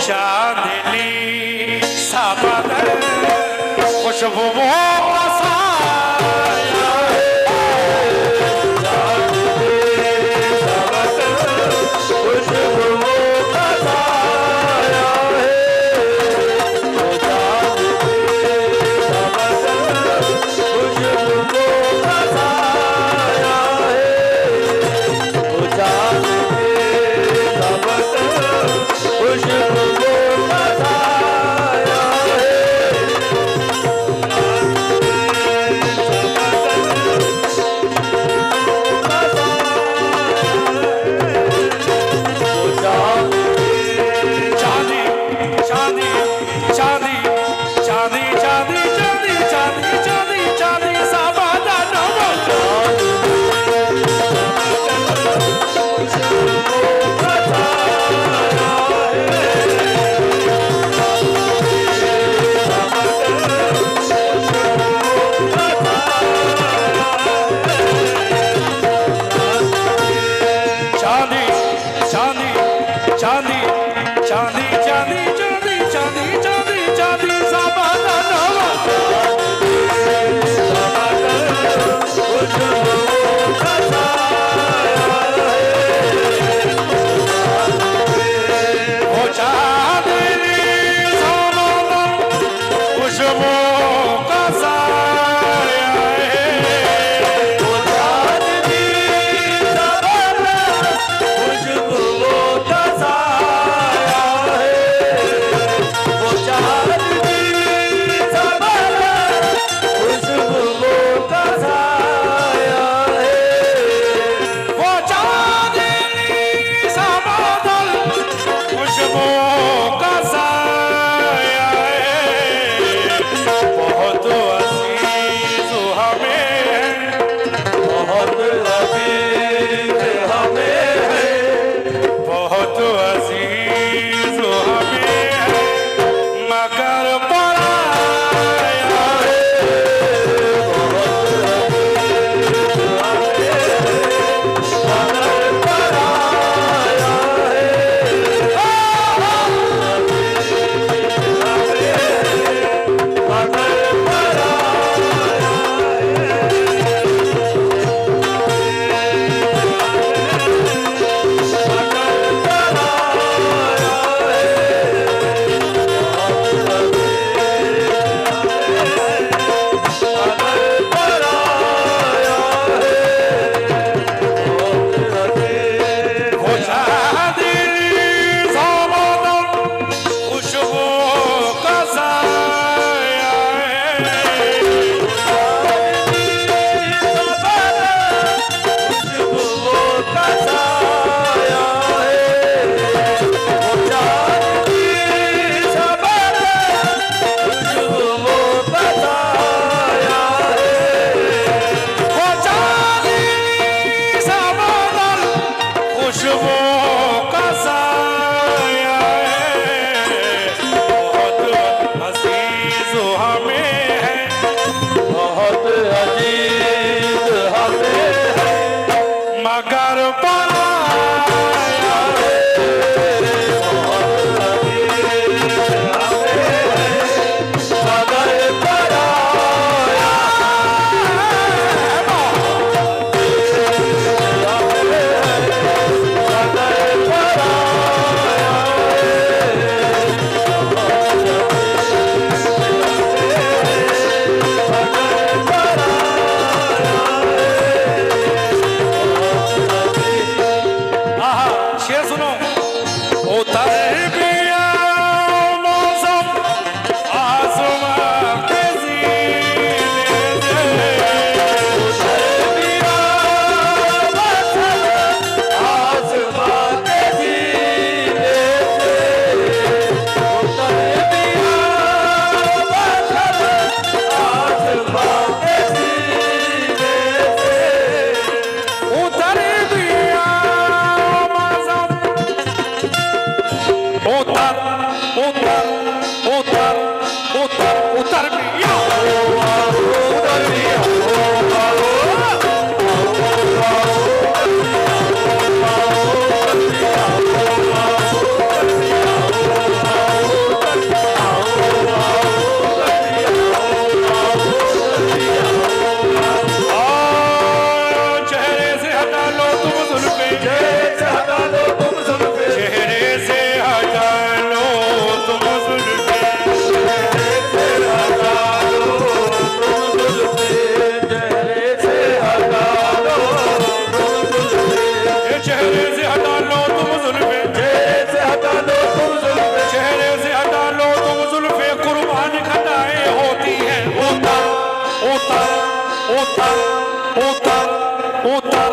चांदनी सा बदन खुशबुओं का साया उतर उतर उतर उतर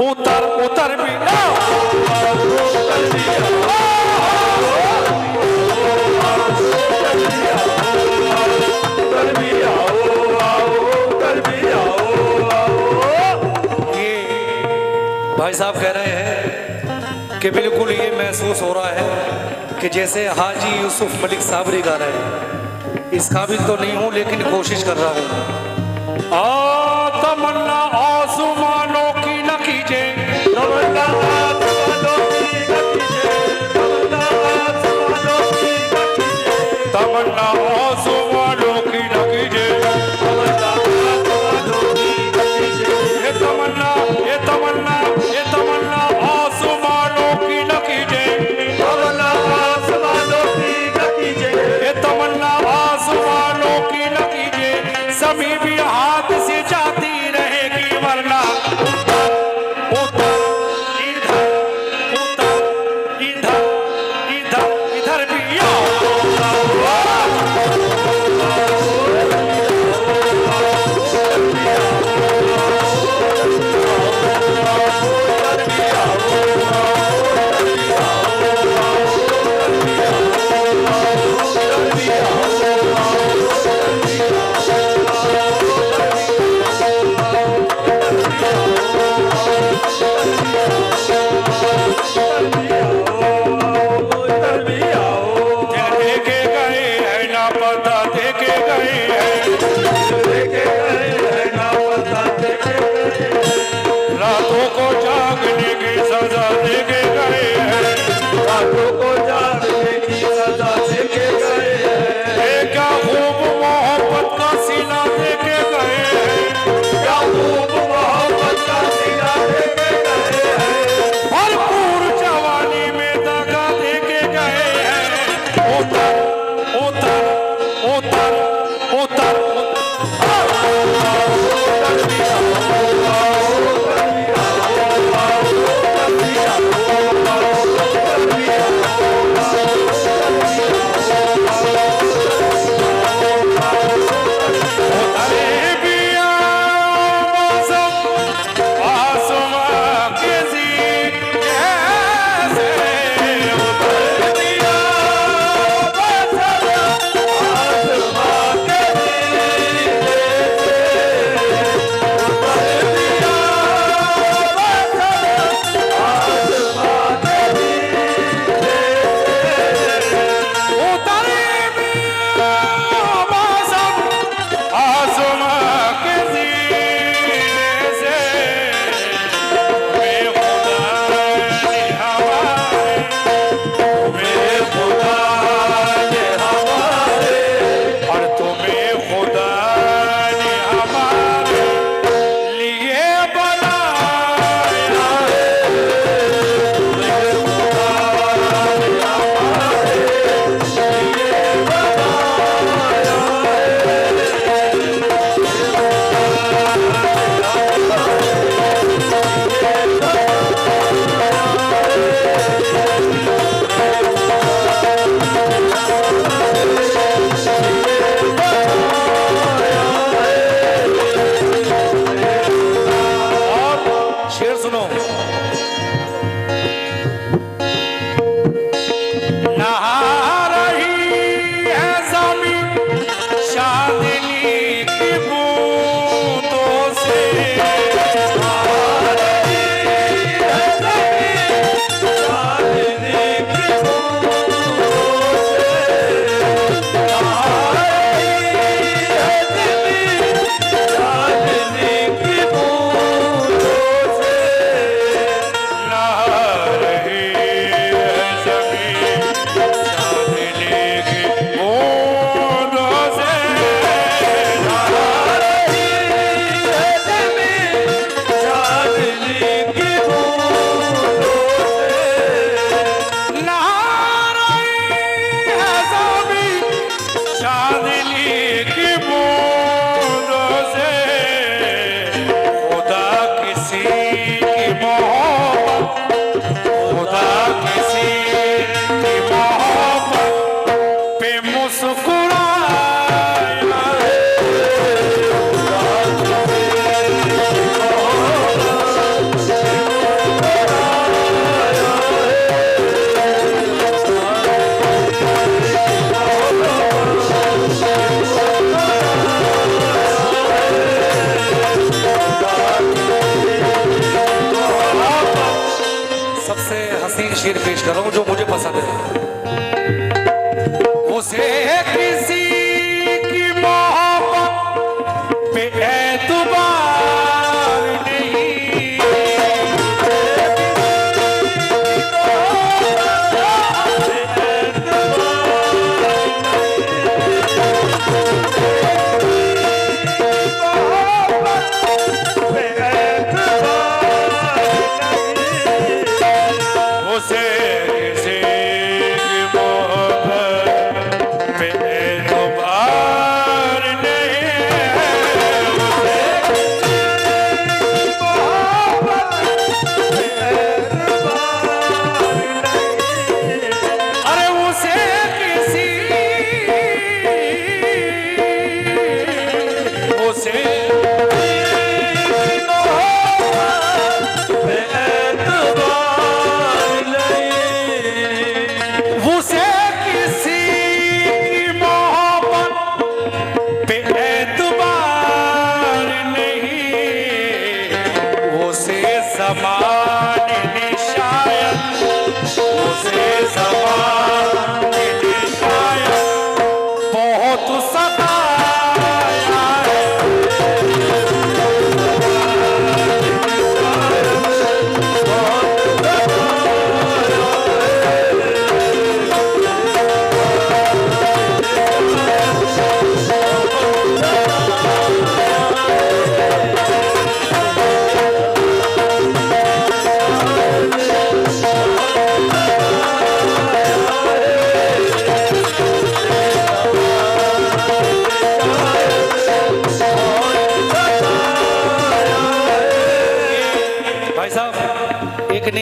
उतर उतर भी आओ उतर भी भाई साहब कह रहे हैं कि बिल्कुल ये महसूस हो रहा है कि जैसे हाजी यूसुफ मलिक साबरी गा रहे हैं। इस काबिल तो नहीं हूं लेकिन कोशिश कर रहा हूं। तमन्ना आसमानों की न कीजिए, तमन्ना आसमानों की न कीजिए, तमन्ना आसमानों की न कीजिए, तमन्ना आसमानों की न कीजिए, तमन्ना आसमानों की न कीजिए, ये तमन्ना ये तमन्ना ये तमन्ना आसमानों की न कीजिए, तमन्ना आसमानों की न कीजिए, ये तमन्ना आसमानों की न कीजिए, सभी भी हाथ से जाती रहेगी वरना उतर उतर इधर उतर इधर इधर इधर भी आओ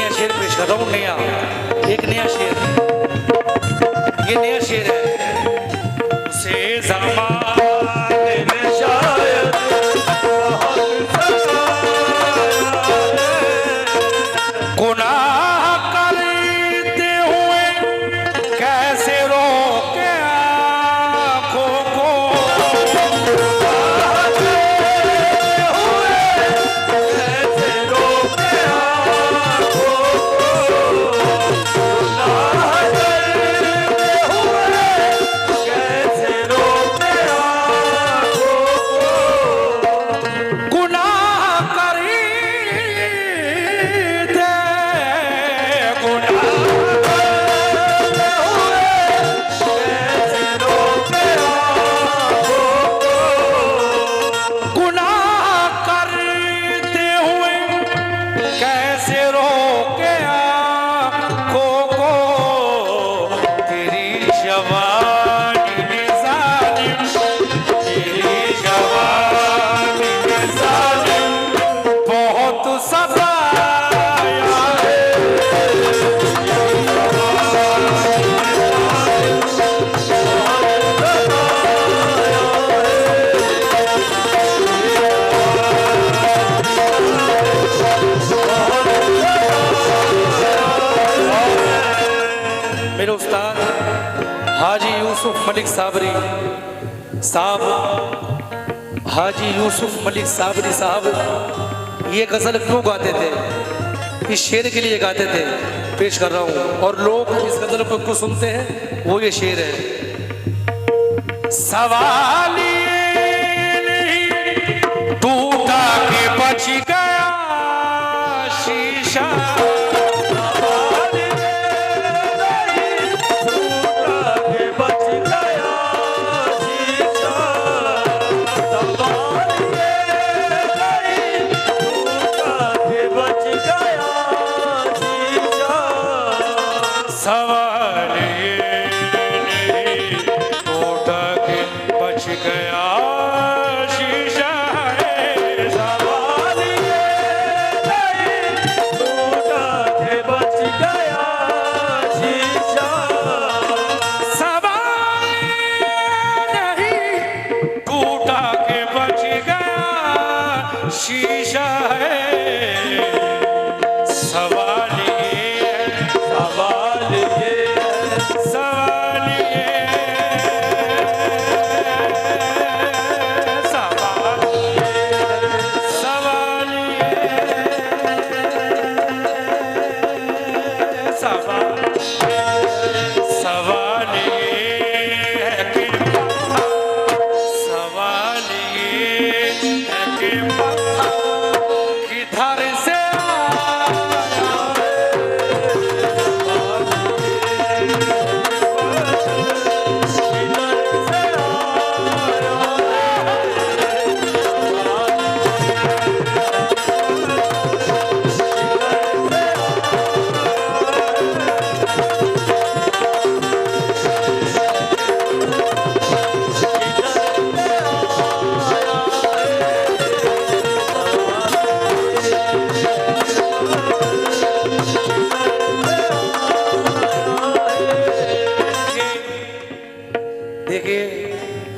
नया शेर पेश कर रहा हूँ। नया एक नया शेर, ये नया शेर है। से ज़माने में शायद गुनाह करते हुए कैसे रोके आँखों को, मेरे उस्ताद हाजी यूसुफ मलिक साबरी साहब, हाजी यूसुफ मलिक साबरी साहब ये गज़ल क्यों गाते थे, इस शेर के लिए गाते थे, पेश कर रहा हूँ। और लोग इस गज़ल को क्यों सुनते हैं, वो ये शेर है। सवाल ये नहीं टूटा के बच गया शीशा, सवाल ये नहीं टूटा के बच गया शीशा है, सवाल ये नहीं टूटा के बच गया शीशा, सवाल नहीं टूटा के बच गया शीशा है, सवाल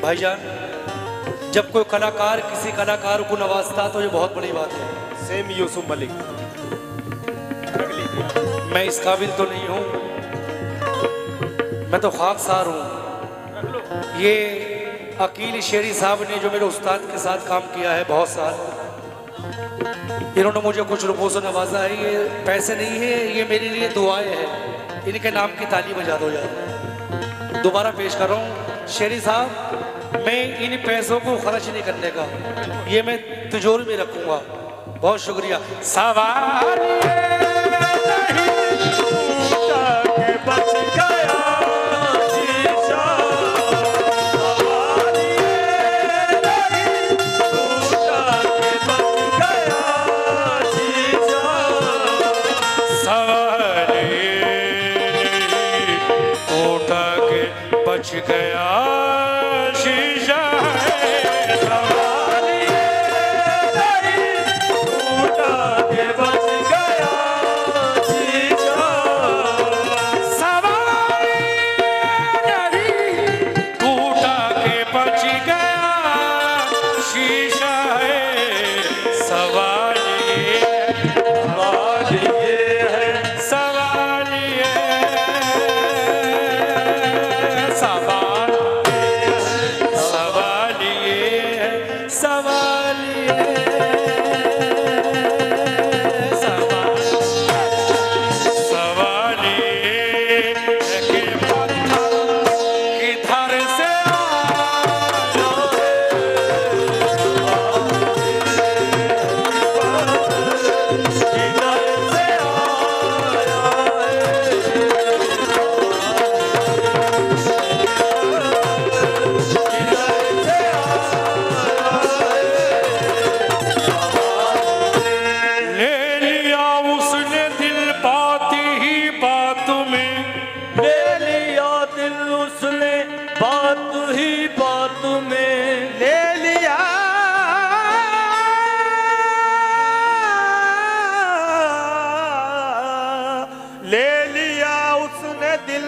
भाईजान, जब कोई कलाकार किसी कलाकार को नवाजता तो ये बहुत बड़ी बात है। सेम यूसुफ मलिक, मैं इस काबिल तो नहीं हूँ, मैं तो खाकसार हूँ। ये अकील शेरी साहब ने जो मेरे उस्ताद के साथ काम किया है बहुत साल, इन्होंने मुझे कुछ रुपयों से नवाजा है। ये पैसे नहीं है, ये मेरे लिए दुआएं हैं। इनके नाम की ताली बजा दो यार। दोबारा पेश कर रहा हूँ शेरी साहब, मैं इन पैसों को खर्च नहीं करने का, ये मैं तिजोरी में रखूंगा। बहुत शुक्रिया। सवाल बच गया शीशा, सवाल नहीं टूटा के बच गया शीशा, सवाल नहीं टूटा के बच गया शीशा है, सवाल नहीं टूटा के बच गया शीशा। उसने बात ही बात में ले लिया उसने दिल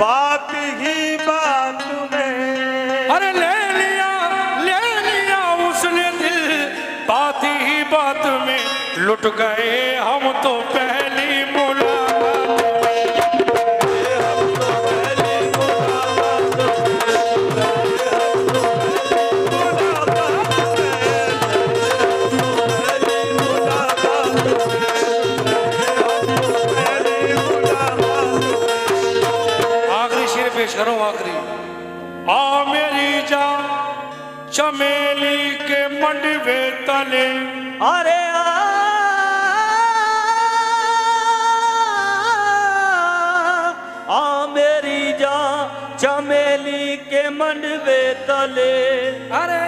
बात ही बात में। अरे ले लिया उसने दिल बात ही बात में, लुट गए हम तो पहली मुलाकात में। आखिरी शेर पेश करो, आखिरी। आ मेरी जान चमेली के मंडवे तले, अरे आ मेरी जान चमेली के मंडवे तले, अरे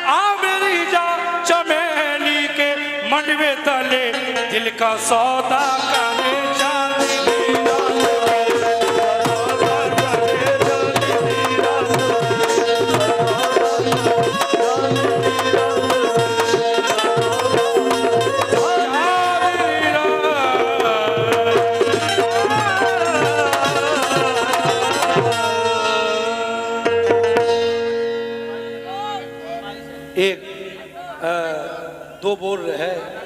आ मेरी जान चमेली के मंडवे तले, दिल का सौदा करे चांदी। एक दो बोल रहे हैं